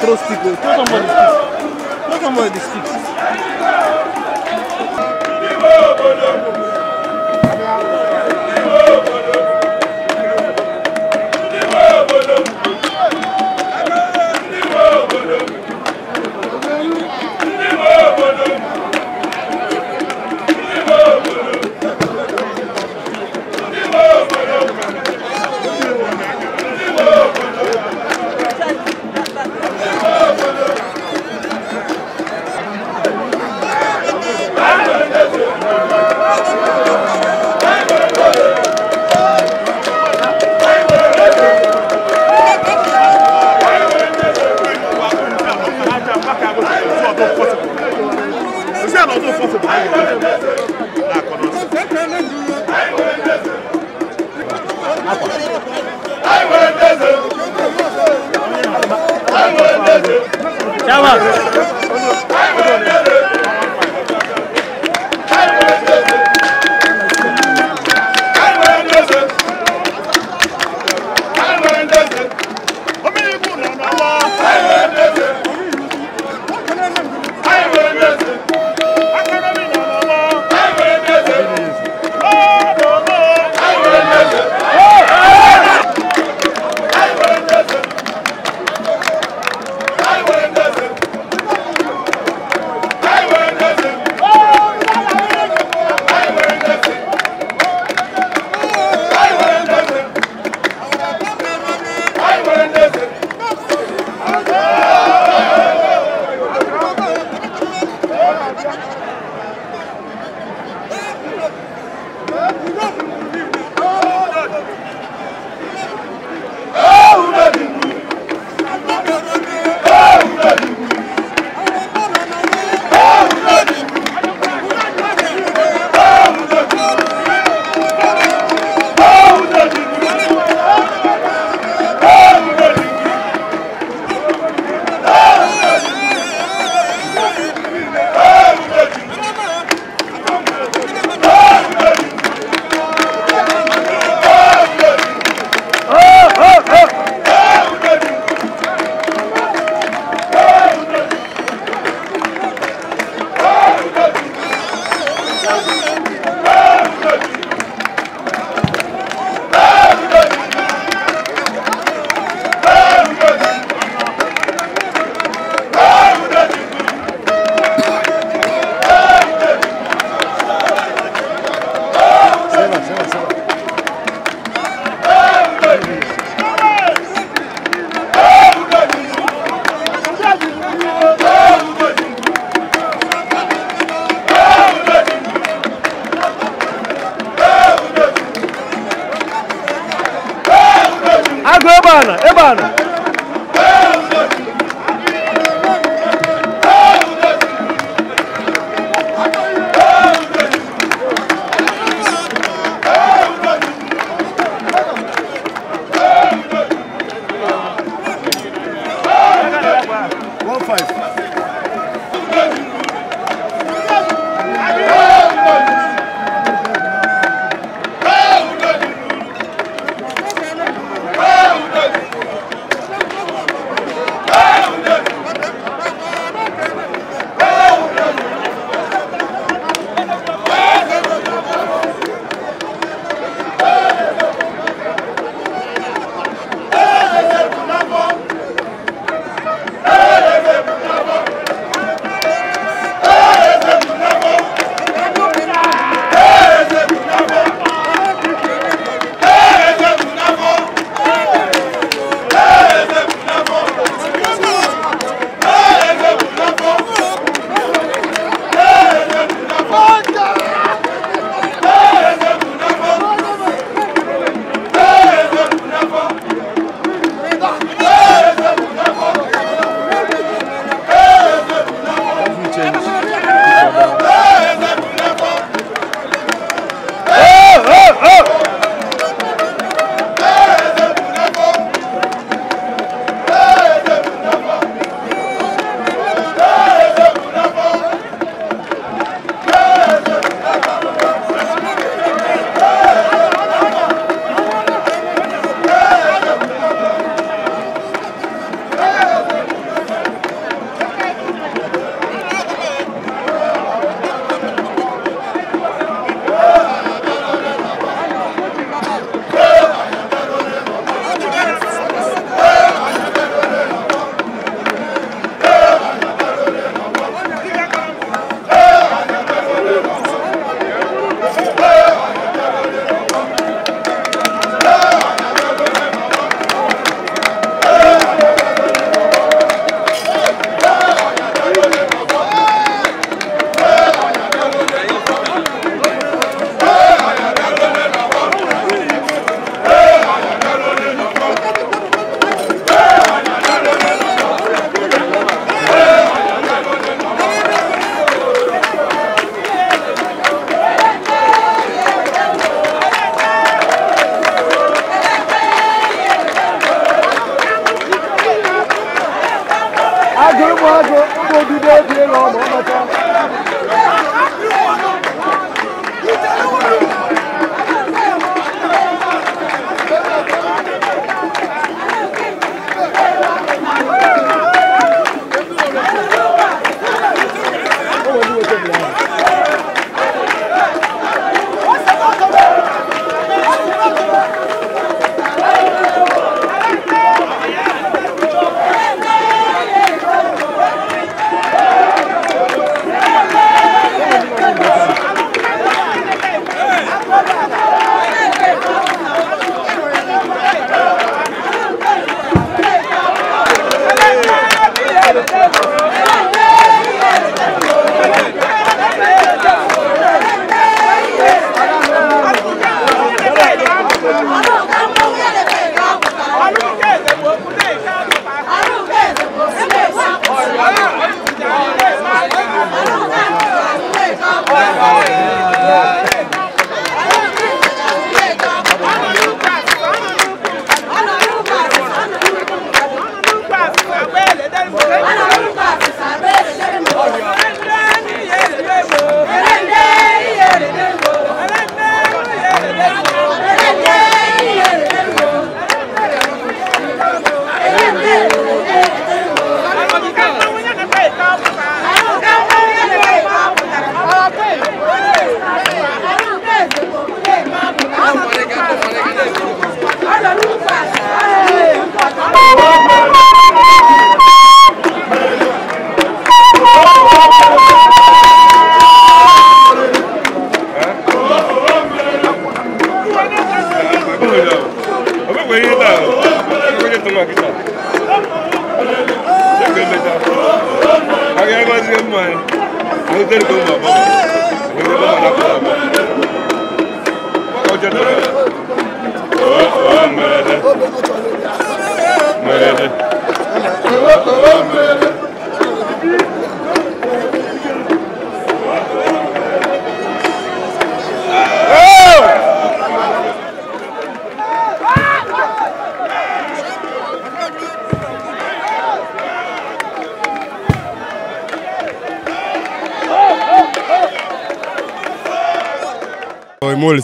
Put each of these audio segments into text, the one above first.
throw stick. Throw somebody the sticks.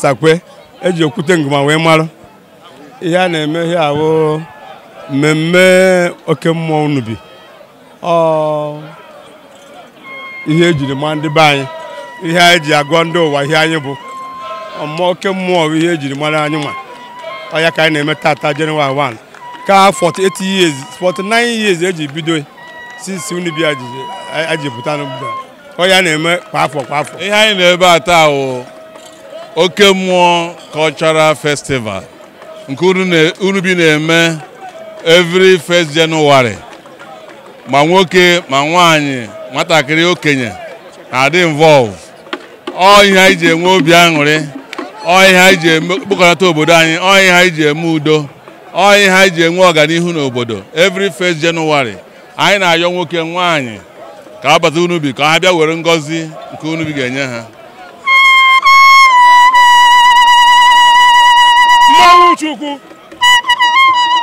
Sakwe eji okwute nguma wee marụ ihe a na-eme ihe awụ mmemme oke mmụọ Unubi ihe ejiri ma ndị be anyị ihe anyị ji agọ ndị ụwa ihe anyị bụ mmụọ oke mmụọ ihe ejiri mara anyị nwa ọya ka anyị na-eme tata January 1 ka 48 years 49 years eji bido since Unubi aji pụta n'obodo ọya na-eme kwa afọ ihe anyị na-ebe ata ahụ oke mmụọ cultural festival nke Unubi na-eme every 1st January ma nwoke ma nwaanyị nwatakịrị okenye na-adị involve ihe anyị ji enwe obi aṅụrị ihe anyị ji ekpokọnata obodo anyị ihe anyị ji eme udo ihe anyị ji enwe ọganihu n'obodo every 1st January anyị na-ayọ nwoke nwaanyị ka ha bata Unubi ka ha bịa were ngọzi nke Unubi ga-enye ha.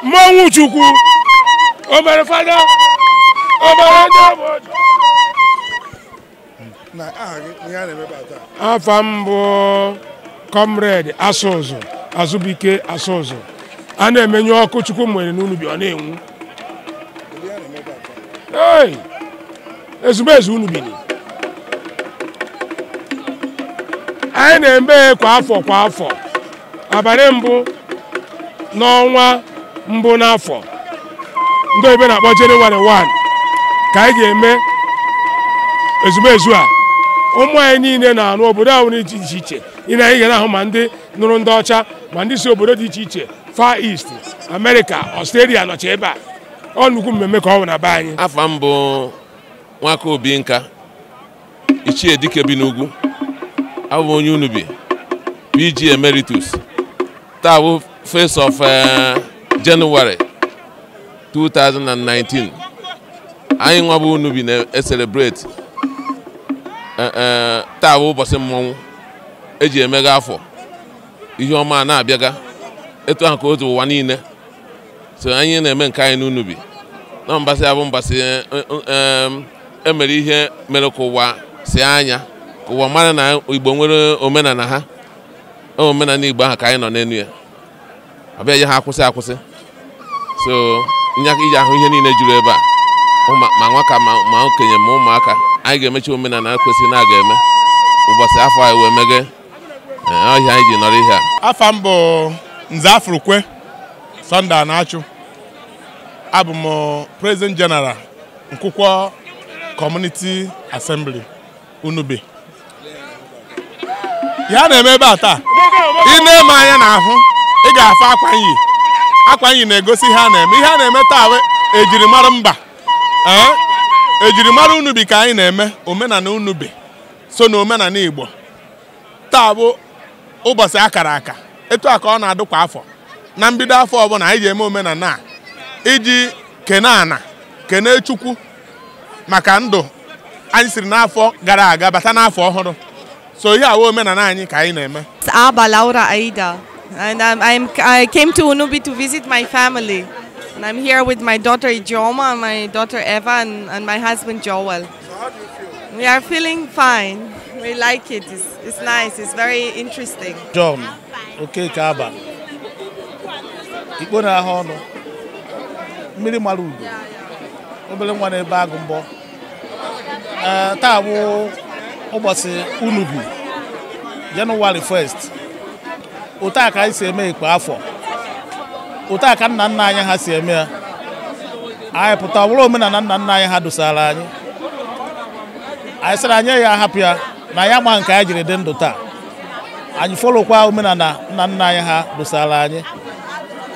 Mmanwụ Chukwu o mere fada o mere ndị obodo afa mbụ Comrade Asụzụ Azụbike Asụzụ a na-emenye ọkụ Chukwu nwere n'Unubi ọ na-enwu ezumezu Unubi anyị na-eme kwa afọ abalị mbụ n'ọnwa mbụ n'afọ ndị oyibo na-akpọ January 1 ka anyị ga-eme ezumezu a ụmụ anyị niile na-anụ obodo ahụ dị iche iche ị na anyị ga na-ahụ ma ndị nụrụ ndị ọcha ma ndị si obodo dị iche iche Far East America Australia nọcha ebe a ọ nnukwu mmemme ka ọ bụ na be anyị. Afọ mbụ Nwaka Obi Nka Ichie Dike bi n'Ugwu abụ onye Unubi PG Emeritus taa bụ 1st of January 2019 anyị nwa bụ Unubi na-celebrate taa bụ ụbọchị mmọnwụ eji emega afọ ihe ọma na-abịaga etu ahụ ka otu ụwa niile so anyị na-eme nke anyị n'Unubi na mbasị abụ mbasị emere ihe mere ka ụwa si anya ka ụwa mara na Igbo nwere omenala ha omenala Igbo ahụ ka anyị nọ n'enu ya abịa ya ha akwụsị so nyaka iji ahụ ihe niile juru ebe a ma nwaka ma okenye ma ụmụaka anyị ga-emechi omenala kwesịrị na aga eme ụbọchị afọ anyị wee mege ọhịa anyị ji nọrọ ihe a. Afa m bụ Nze Afrukwe Sunday Anachu. Abụ m President General Nkwukwo Community Assembly Unube. Ya na-eme ebe a taa ị na-eme anya n'ahụ ị ga-afụ akwa nyi na-egosi ihe a na-eme. Ihe a na-eme taa ejirimara mba ejirimara Unube ka anyị na-eme omenala Unube so na omenala Igbo. Taa bụ ụbọchị akara aka etu a ka ọ na-adụ kwa afọ na mbido afọ ọbụla anyị ji eme omenala iji kene ana kene Chukwu maka ndụ anyị siri n'afọ gara aga bata n'afọ ọhụrụ. So ihe awo omenala anyị ka anyị na-eme. Aba Laura Aida, and I came to Unube to visit my family, and I'm here with my daughter Ijoma, my daughter Eva, and my husband Joel. So how do you feel? We are feeling fine. We like it. It's nice. It's very interesting. John, okay, Kaba. Igbo na ahụ ọnụ mmiri mara ugo obere nwa na-ebe agụ mbọ. Taa bụ ụbọchị Unube January 1st. Otu a ka anyị si eme ikpe afọ. Otu a ka nna nna anyị ha si eme ya. Anyị pụta ọ bụrụ omenala nna nna anyị ha dosara anyị. Anyị sịrị anyị ya hapụ ya na ya ma nke anyị jiri dị ndụ taa. Anyị folokwa omenala nna nna anyị ha dosara anyị.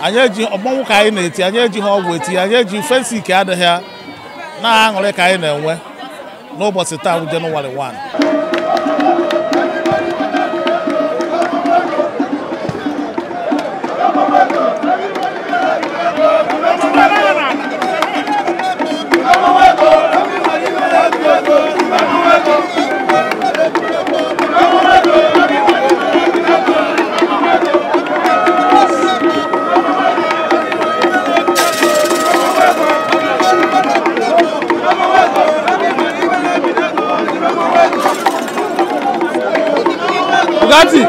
Anyị eji ọgbọnwụ ka anyị na-eti, anyị eji ha ọgwụ eti, anyị eji fensi ike adịghị ya na-aṅụrị ka anyị na-enwe n'ụbọchị taa bụ Jenụwarị 1. Bugatti!